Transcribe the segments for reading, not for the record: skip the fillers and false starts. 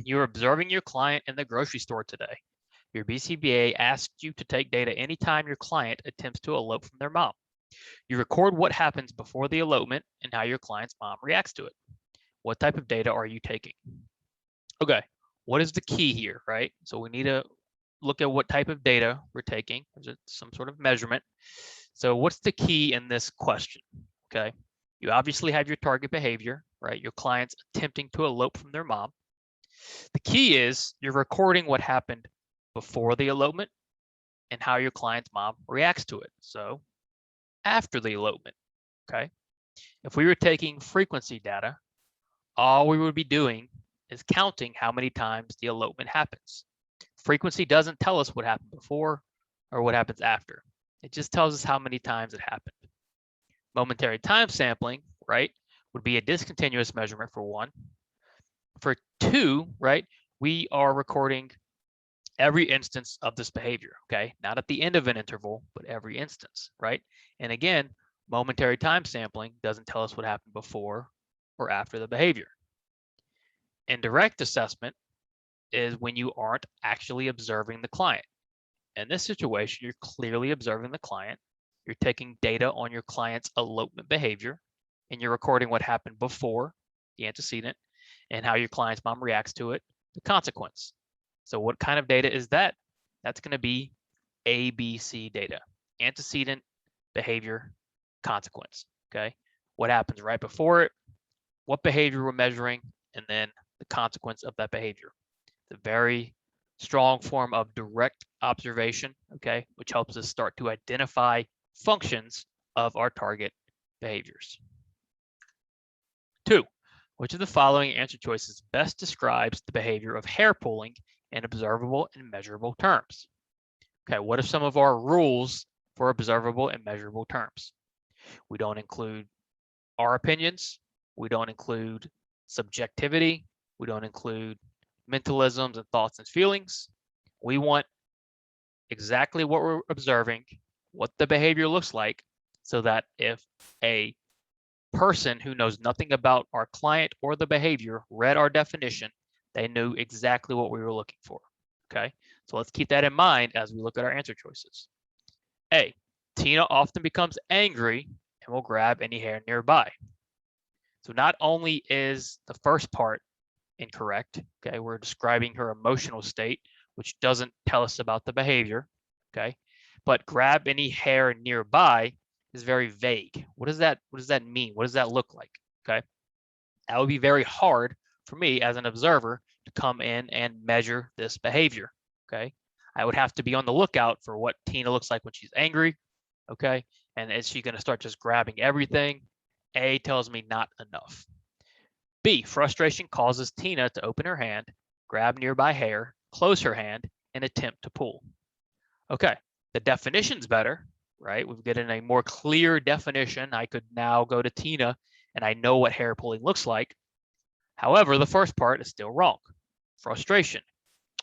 you're observing your client in the grocery store today, your BCBA asked you to take data anytime your client attempts to elope from their mom. You record what happens before the elopement and how your client's mom reacts to it. What type of data are you taking? Okay, what is the key here, right? So we need to look at what type of data we're taking. Is it some sort of measurement? So what's the key in this question? Okay, you obviously have your target behavior, right? Your client's attempting to elope from their mom. The key is you're recording what happened before the elopement and how your client's mom reacts to it. So after the elopement, okay? If we were taking frequency data, all we would be doing is counting how many times the elopement happens. Frequency doesn't tell us what happened before or what happens after. It just tells us how many times it happened. Momentary time sampling, right, would be a discontinuous measurement for one. For two, right, we are recording every instance of this behavior, okay? Not at the end of an interval, but every instance, right? And again, momentary time sampling doesn't tell us what happened before or after the behavior. Indirect assessment is when you aren't actually observing the client. In this situation, you're clearly observing the client. You're taking data on your client's elopement behavior, and you're recording what happened before, the antecedent, and how your client's mom reacts to it, the consequence. So what kind of data is that? That's going to be ABC data, antecedent, behavior, consequence, okay? What happens right before it, what behavior we're measuring, and then the consequence of that behavior. It's a very strong form of direct observation, okay, which helps us start to identify functions of our target behaviors. 2, which of the following answer choices best describes the behavior of hair pulling in observable and measurable terms? Okay, what are some of our rules for observable and measurable terms? We don't include our opinions. We don't include subjectivity. We don't include mentalisms and thoughts and feelings. We want exactly what we're observing, what the behavior looks like, so that if a person who knows nothing about our client or the behavior read our definition, they knew exactly what we were looking for, okay? So let's keep that in mind as we look at our answer choices. A, Tina often becomes angry and will grab any hair nearby. So not only is the first part incorrect, okay, we're describing her emotional state, which doesn't tell us about the behavior, okay, but grab any hair nearby is very vague. What does that mean? What does that look like? Okay, that would be very hard for me as an observer to come in and measure this behavior. Okay, I would have to be on the lookout for what Tina looks like when she's angry. Okay, and is she going to start just grabbing everything? A tells me not enough. B, frustration causes Tina to open her hand, grab nearby hair, close her hand, and attempt to pull. Okay, the definition's better, right? We've gotten a more clear definition. I could now go to Tina and I know what hair pulling looks like. However, the first part is still wrong. Frustration.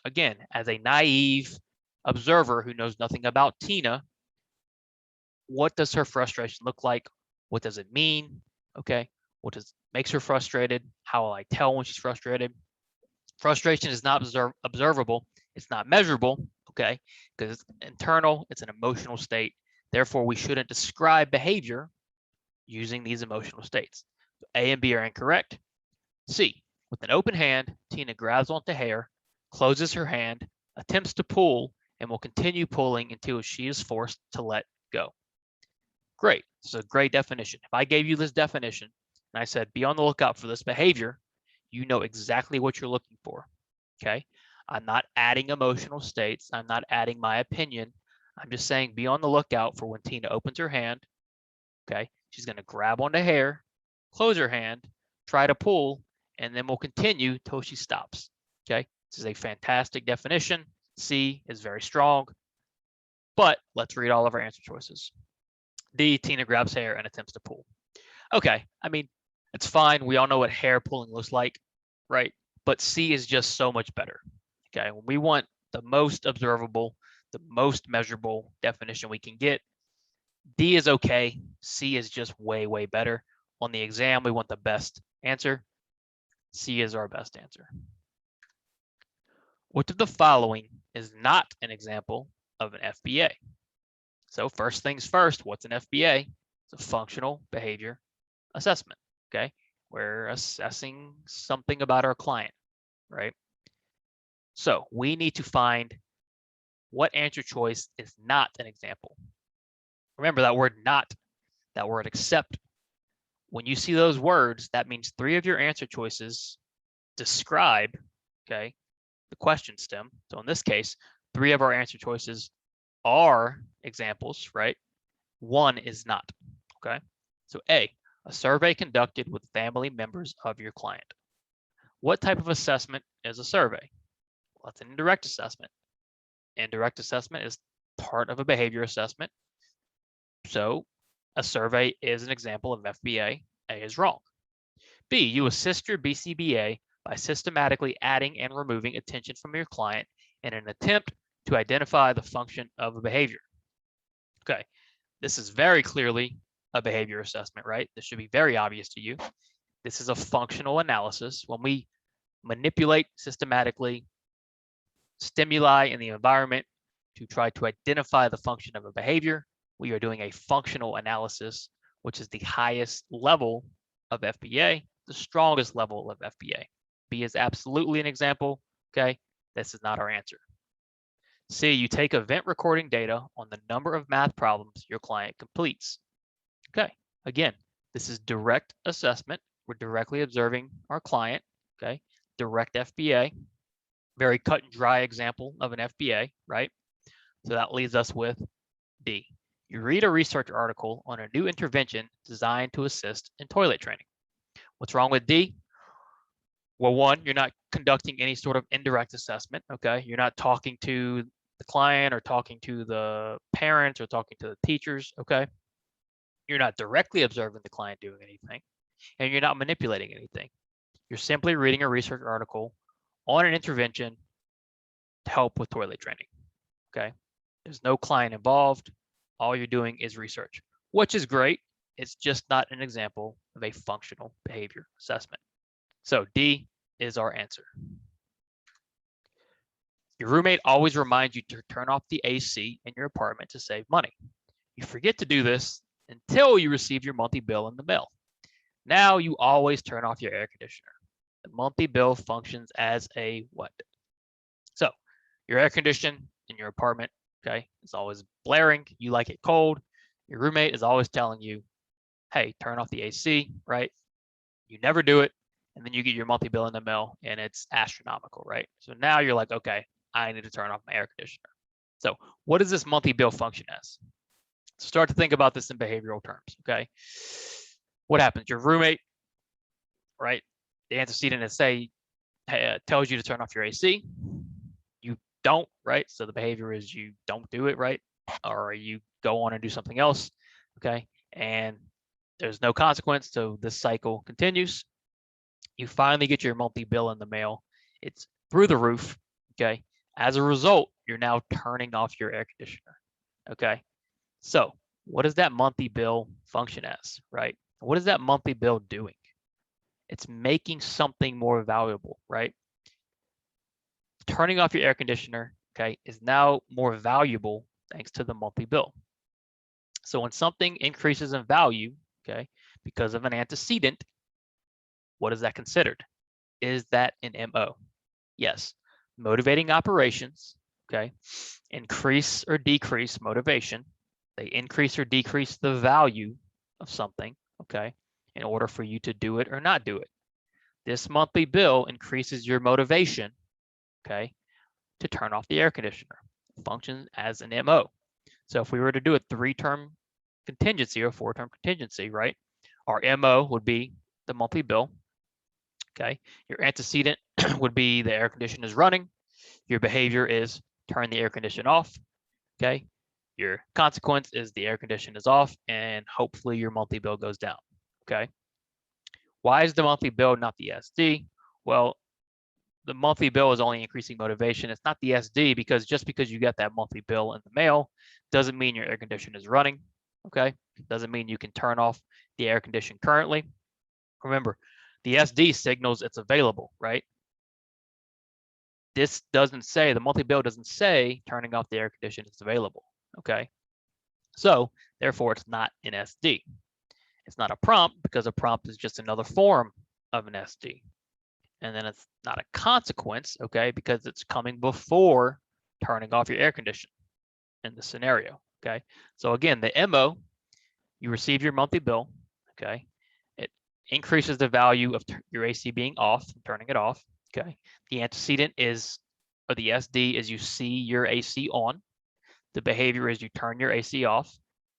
Again, as a naive observer who knows nothing about Tina, what does her frustration look like? What does it mean? Okay, what makes her frustrated? How will I tell when she's frustrated? Frustration is not observable. It's not measurable, okay, because it's internal, it's an emotional state. Therefore, we shouldn't describe behavior using these emotional states. So A and B are incorrect. C, with an open hand, Tina grabs onto hair, closes her hand, attempts to pull, and will continue pulling until she is forced to let go. Great, this is a great definition. If I gave you this definition and I said, be on the lookout for this behavior, you know exactly what you're looking for, okay? I'm not adding emotional states. I'm not adding my opinion. I'm just saying be on the lookout for when Tina opens her hand, okay? She's gonna grab onto hair, close her hand, try to pull, and then we'll continue till she stops, okay? This is a fantastic definition. C is very strong, but let's read all of our answer choices. D, Tina grabs hair and attempts to pull. Okay, I mean, it's fine. We all know what hair pulling looks like, right? But C is just so much better. Okay, when we want the most observable, the most measurable definition we can get, D is okay. C is just way, way better. On the exam, we want the best answer. C is our best answer. Which of the following is not an example of an FBA? So first things first, what's an FBA? It's a functional behavior assessment, okay? We're assessing something about our client, right? So we need to find what answer choice is not an example. Remember that word not, that word except. When you see those words, that means 3 of your answer choices describe, okay, the question stem. So in this case, 3 of our answer choices are examples, right? 1 is not, okay? So A, a survey conducted with family members of your client. What type of assessment is a survey? Well, it's an indirect assessment. Indirect assessment is part of a behavior assessment. So a survey is an example of FBA. A is wrong. B, you assist your BCBA by systematically adding and removing attention from your client in an attempt to identify the function of a behavior. Okay, this is very clearly a behavior assessment, right? This should be very obvious to you. This is a functional analysis. When we manipulate systematically stimuli in the environment to try to identify the function of a behavior, we are doing a functional analysis, which is the highest level of FBA, the strongest level of FBA. B is absolutely an example, okay? This is not our answer. C, you take event recording data on the number of math problems your client completes. Okay, again, this is direct assessment. We're directly observing our client, okay? Direct FBA, very cut and dry example of an FBA, right? So that leaves us with D. You read a research article on a new intervention designed to assist in toilet training. What's wrong with D? Well, 1, you're not conducting any sort of indirect assessment, okay? You're not talking to the client or talking to the parents or talking to the teachers, okay? You're not directly observing the client doing anything, and you're not manipulating anything. You're simply reading a research article on an intervention to help with toilet training, okay? There's no client involved. All you're doing is research, which is great. It's just not an example of a functional behavior assessment. So D is our answer. Your roommate always reminds you to turn off the AC in your apartment to save money. You forget to do this until you receive your monthly bill in the mail. Now you always turn off your air conditioner. The monthly bill functions as a what? So your air conditioner in your apartment, okay, is always blaring. You like it cold. Your roommate is always telling you, hey, turn off the AC, right? You never do it. And then you get your monthly bill in the mail and it's astronomical, right? So now you're like, okay, I need to turn off my air conditioner. So what does this monthly bill function as? Start to think about this in behavioral terms, okay? What happens? Your roommate, right? The antecedent is say, tells you to turn off your AC. You don't, right? So the behavior is you don't do it, right? Or you go on and do something else, okay? And there's no consequence, so this cycle continues. You finally get your monthly bill in the mail. It's through the roof, okay? As a result, you're now turning off your air conditioner, okay? So what does that monthly bill function as, right? What is that monthly bill doing? It's making something more valuable, right? Turning off your air conditioner, okay, is now more valuable thanks to the monthly bill. So when something increases in value, okay, because of an antecedent, what is that considered? Is that an MO? Yes. Motivating operations, okay, increase or decrease motivation. They increase or decrease the value of something, okay, in order for you to do it or not do it. This monthly bill increases your motivation, okay, to turn off the air conditioner. It functions as an MO. So if we were to do a 3-term contingency or 4-term contingency, right, our MO would be the monthly bill, okay? Your antecedent would be the air conditioner is running. Your behavior is turn the air conditioner off, okay? Your consequence is the air conditioner is off and hopefully your monthly bill goes down, okay? Why is the monthly bill not the SD? Well, the monthly bill is only increasing motivation. It's not the SD because just because you get that monthly bill in the mail doesn't mean your air conditioner is running, okay? Doesn't mean you can turn off the air conditioner currently. Remember, the SD signals it's available, right? this doesn't say, the monthly bill doesn't say turning off the air conditioning is available, okay? So therefore it's not an SD. It's not a prompt because a prompt is just another form of an SD. And then it's not a consequence, okay, because it's coming before turning off your air conditioner in the scenario, okay? So again, the MO, you receive your monthly bill, okay? It increases the value of your AC being off, turning it off, okay? The antecedent is, or the SD is you see your AC on. The behavior is you turn your AC off.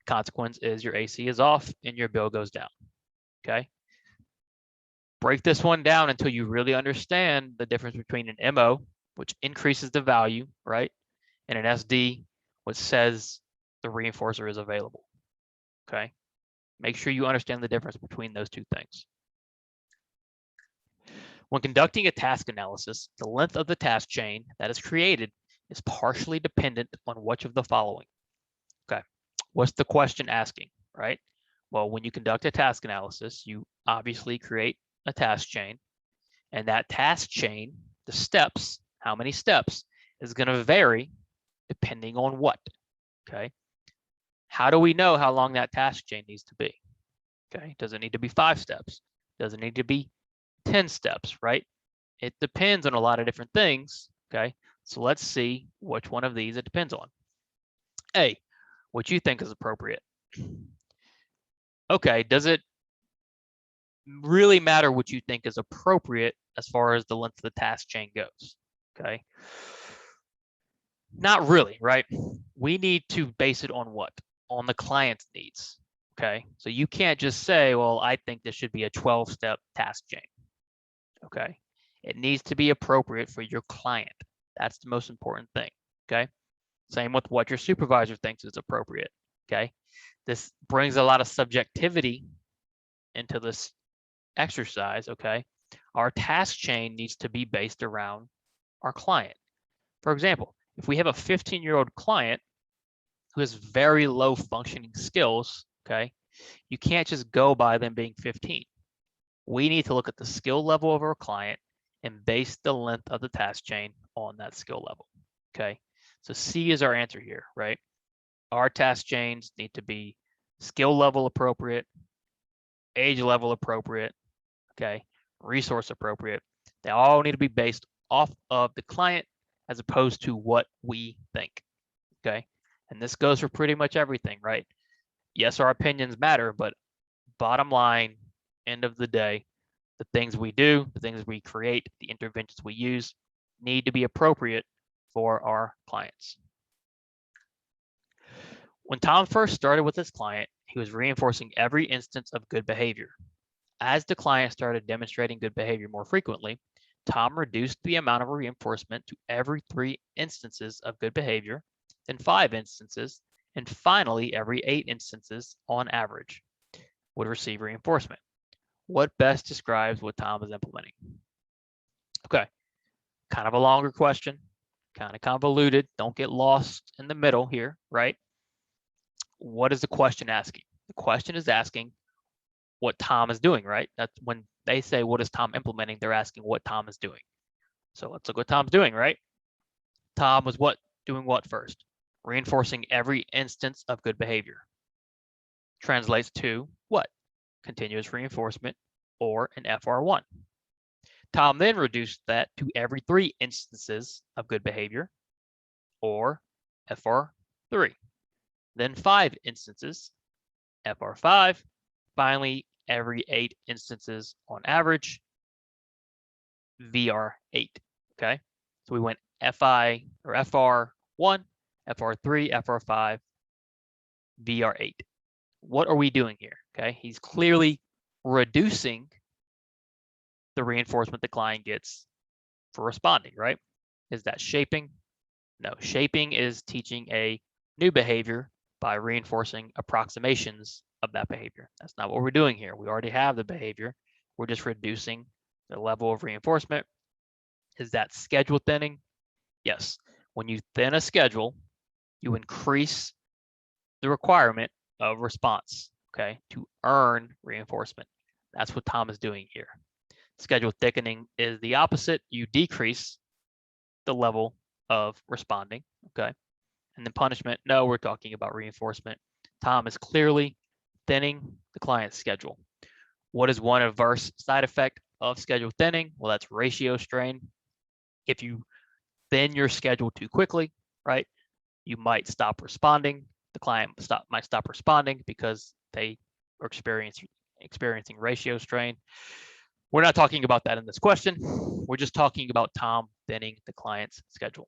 Consequence is your AC is off and your bill goes down, okay? Break this one down until you really understand the difference between an MO, which increases the value, right? And an SD, which says the reinforcer is available, okay? Make sure you understand the difference between those two things. When conducting a task analysis, the length of the task chain that is created is partially dependent on which of the following. Okay, what's the question asking, right? Well, when you conduct a task analysis, you obviously create a task chain, and that task chain, the steps, how many steps, is going to vary depending on what, okay? How do we know how long that task chain needs to be? Okay, does it need to be 5 steps? Does it need to be 10 steps, right? It depends on a lot of different things, okay? So let's see which one of these it depends on. A, what you think is appropriate. Okay, does it really matter what you think is appropriate as far as the length of the task chain goes? Okay. Not really, right? We need to base it on what? On the client's needs. Okay. So you can't just say, well, I think this should be a 12-step task chain. Okay. It needs to be appropriate for your client. That's the most important thing. Okay. Same with what your supervisor thinks is appropriate. Okay. This brings a lot of subjectivity into this exercise. Okay. Our task chain needs to be based around our client. For example, if we have a 15-year-old client who has very low functioning skills, okay, you can't just go by them being 15. We need to look at the skill level of our client and base the length of the task chain on that skill level, okay? So C is our answer here, right? Our task chains need to be skill level appropriate, age level appropriate, okay, resource appropriate. They all need to be based off of the client as opposed to what we think, okay? And this goes for pretty much everything, right? Yes, our opinions matter, but bottom line, end of the day, the things we do, the things we create, the interventions we use need to be appropriate for our clients. When Tom first started with his client, he was reinforcing every instance of good behavior. As the client started demonstrating good behavior more frequently, Tom reduced the amount of reinforcement to every 3 instances of good behavior, then 5 instances, and finally every 8 instances on average would receive reinforcement. What best describes what Tom is implementing? Okay, kind of a longer question, kind of convoluted. Don't get lost in the middle here, right? What is the question asking? The question is asking what Tom is doing, right? That's when they say, what is Tom implementing? They're asking what Tom is doing. So let's look what Tom's doing, right? Tom was doing what first? Reinforcing every instance of good behavior. Translates to what? Continuous reinforcement, or an FR1. Tom then reduced that to every 3 instances of good behavior, or FR3. Then 5 instances, FR5. Finally, every 8 instances on average, VR8. Okay, so we went FI or FR1, FR3, FR5, VR8. What are we doing here? Okay, he's clearly reducing the reinforcement the client gets for responding, right? Is that shaping? No, shaping is teaching a new behavior by reinforcing approximations of that behavior. That's not what we're doing here. We already have the behavior. We're just reducing the level of reinforcement. Is that schedule thinning? Yes. When you thin a schedule, you increase the requirement of response, okay, to earn reinforcement. That's what Tom is doing here. Schedule thickening is the opposite. You decrease the level of responding, okay? And then punishment, no, we're talking about reinforcement. Tom is clearly thinning the client's schedule. What is one adverse side effect of schedule thinning? Well, that's ratio strain. If you thin your schedule too quickly, right, you might stop responding. The client might stop responding because they are experiencing ratio strain. We're not talking about that in this question. We're just talking about Tom thinning the client's schedule.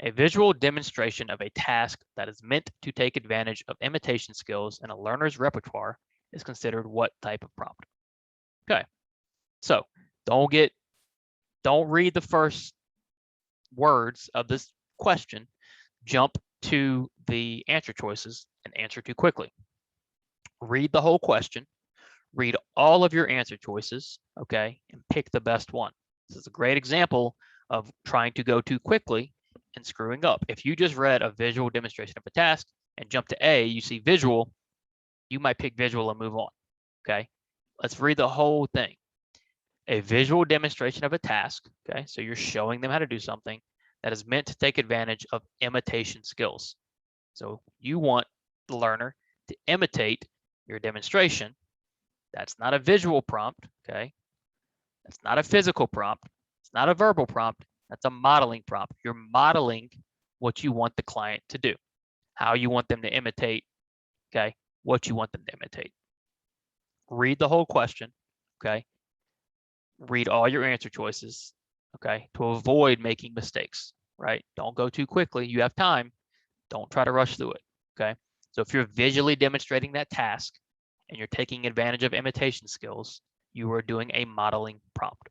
A visual demonstration of a task that is meant to take advantage of imitation skills in a learner's repertoire is considered what type of prompt? Okay, so don't read the first words of this question, jump to the answer choices and answer too quickly. Read the whole question, read all of your answer choices, okay, and pick the best one. This is a great example of trying to go too quickly and screwing up. If you just read a visual demonstration of a task and jump to A, you see visual, you might pick visual and move on, okay? Let's read the whole thing. A visual demonstration of a task, okay? So you're showing them how to do something that is meant to take advantage of imitation skills. So you want the learner to imitate your demonstration. That's not a visual prompt, okay? That's not a physical prompt. It's not a verbal prompt. That's a modeling prompt. You're modeling what you want the client to do, how you want them to imitate, okay? What you want them to imitate. Read the whole question, okay? Read all your answer choices, okay? To avoid making mistakes, right? Don't go too quickly. You have time. Don't try to rush through it, okay? So if you're visually demonstrating that task and you're taking advantage of imitation skills, you are doing a modeling prompt.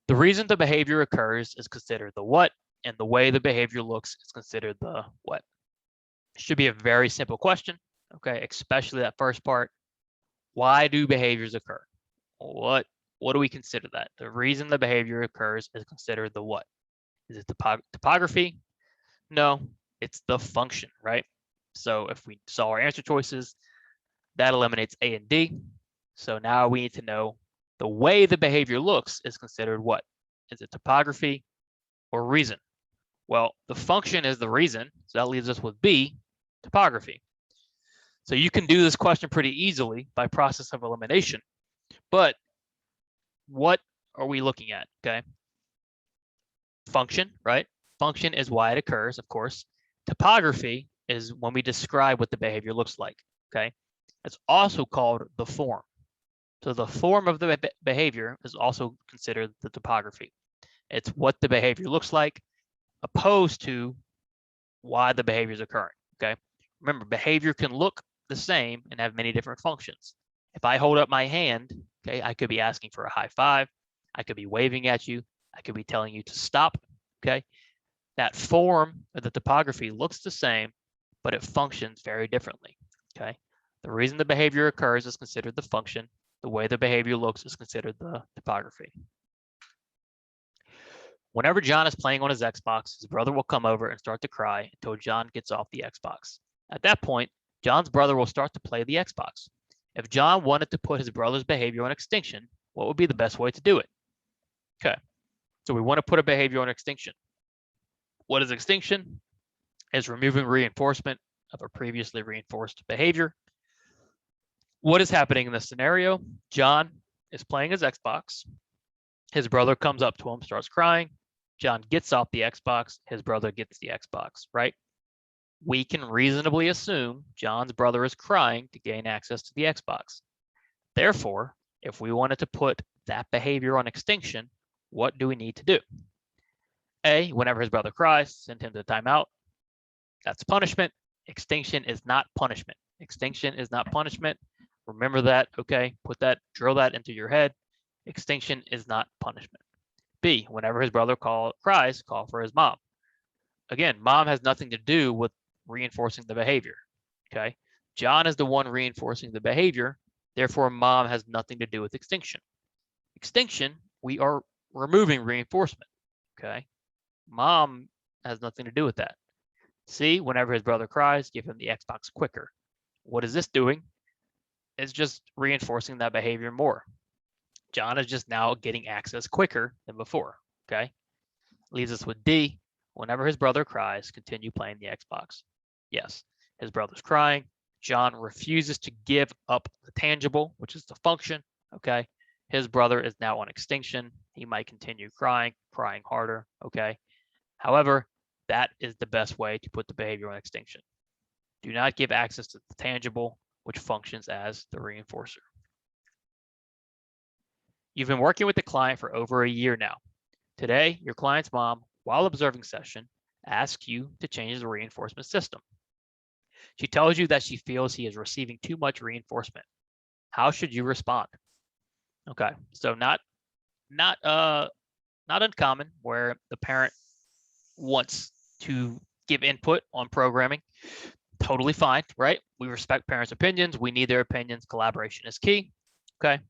The reason the behavior occurs is considered the what, and the way the behavior looks is considered the what. It should be a very simple question, okay? Especially that first part. Why do behaviors occur? What do we consider that? The reason the behavior occurs is considered the what? Is it the topography? No, it's the function, right? So if we saw our answer choices, that eliminates A and D. So now we need to know the way the behavior looks is considered what? Is it topography or reason? Well, the function is the reason, so that leaves us with B, topography. So you can do this question pretty easily by process of elimination, but what are we looking at, okay? Function, right? Function is why it occurs, of course. Topography is when we describe what the behavior looks like, okay? It's also called the form. So the form of the behavior is also considered the topography. It's what the behavior looks like, opposed to why the behavior is occurring, okay? Remember, behavior can look the same and have many different functions. If I hold up my hand, okay, I could be asking for a high five. I could be waving at you. I could be telling you to stop, okay? That form of the topography looks the same, but it functions very differently, okay? The reason the behavior occurs is considered the function. The way the behavior looks is considered the topography. Whenever John is playing on his Xbox, his brother will come over and start to cry until John gets off the Xbox. At that point, John's brother will start to play the Xbox. If John wanted to put his brother's behavior on extinction, what would be the best way to do it? Okay, so we want to put a behavior on extinction. What is extinction? It's removing reinforcement of a previously reinforced behavior. What is happening in this scenario? John is playing his Xbox. His brother comes up to him, starts crying. John gets off the Xbox. His brother gets the Xbox, right? We can reasonably assume John's brother is crying to gain access to the Xbox. Therefore, if we wanted to put that behavior on extinction, what do we need to do? A, whenever his brother cries, send him to timeout. That's punishment. Extinction is not punishment. Extinction is not punishment. Remember that, okay? Drill that into your head. Extinction is not punishment. B, whenever his brother cries, call for his mom. Again, mom has nothing to do with reinforcing the behavior, okay? John is the one reinforcing the behavior, therefore mom has nothing to do with extinction. Extinction, we are removing reinforcement, okay? Mom has nothing to do with that. C, whenever his brother cries, give him the Xbox quicker. What is this doing? It's just reinforcing that behavior more. John is just now getting access quicker than before, okay? Leaves us with D. Whenever his brother cries, continue playing the Xbox. Yes, his brother's crying. John refuses to give up the tangible, which is the function, okay? His brother is now on extinction. He might continue crying harder, okay? However, that is the best way to put the behavior on extinction. Do not give access to the tangible, which functions as the reinforcer. You've been working with the client for over a year now. Today, your client's mom, while observing session, asks you to change the reinforcement system. She tells you that she feels he is receiving too much reinforcement. How should you respond? Okay, so not uncommon where the parent wants to give input on programming. Totally fine, right? We respect parents' opinions. We need their opinions. Collaboration is key. Okay.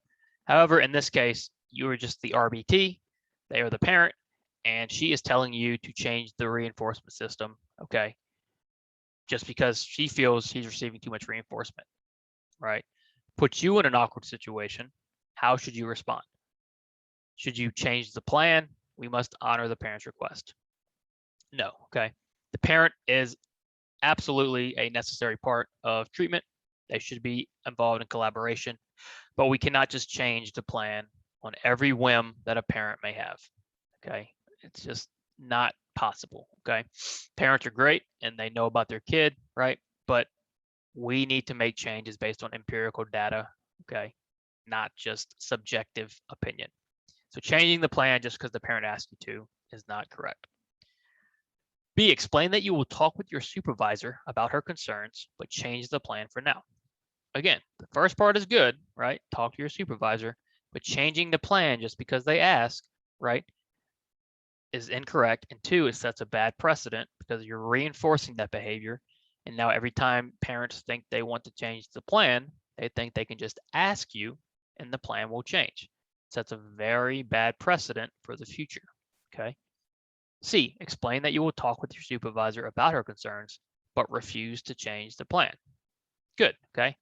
However, in this case, you are just the RBT. They are the parent, and she is telling you to change the reinforcement system. Okay. Just because she feels he's receiving too much reinforcement, right? Puts you in an awkward situation. How should you respond? Should you change the plan? We must honor the parent's request. No, okay. The parent is absolutely a necessary part of treatment. They should be involved in collaboration, but we cannot just change the plan on every whim that a parent may have, okay? It's just not possible, okay? Parents are great and they know about their kid, right? But we need to make changes based on empirical data, okay? Not just subjective opinion. So changing the plan just because the parent asked you to is not correct. B, explain that you will talk with your supervisor about her concerns, but change the plan for now. Again, the first part is good, right? Talk to your supervisor, but changing the plan just because they ask, right, is incorrect. And two, it sets a bad precedent because you're reinforcing that behavior. And now every time parents think they want to change the plan, they think they can just ask you and the plan will change. Sets a very bad precedent for the future, okay? C, explain that you will talk with your supervisor about her concerns, but refuse to change the plan. Good, okay?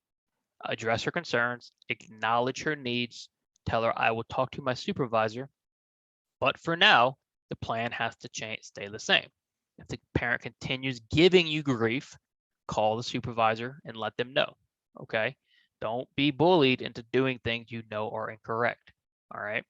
Address her concerns, acknowledge her needs, tell her I will talk to my supervisor, but for now, the plan has to stay the same. If the parent continues giving you grief, call the supervisor and let them know, okay? Don't be bullied into doing things you know are incorrect, all right?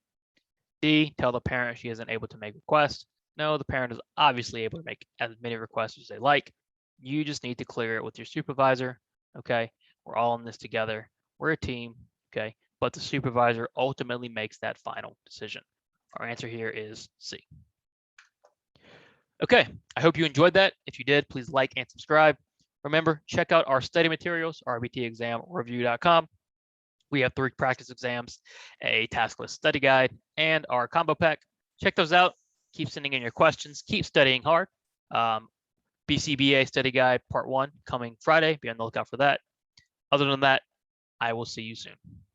D, tell the parent she isn't able to make requests. No, the parent is obviously able to make as many requests as they like. You just need to clear it with your supervisor, okay? We're all in this together. We're a team, okay? But the supervisor ultimately makes that final decision. Our answer here is C. Okay, I hope you enjoyed that. If you did, please like and subscribe. Remember, check out our study materials, rbtexamreview.com. We have 3 practice exams, a task list study guide, and our combo pack. Check those out. Keep sending in your questions. Keep studying hard. BCBA study guide part 1 coming Friday. Be on the lookout for that. Other than that, I will see you soon.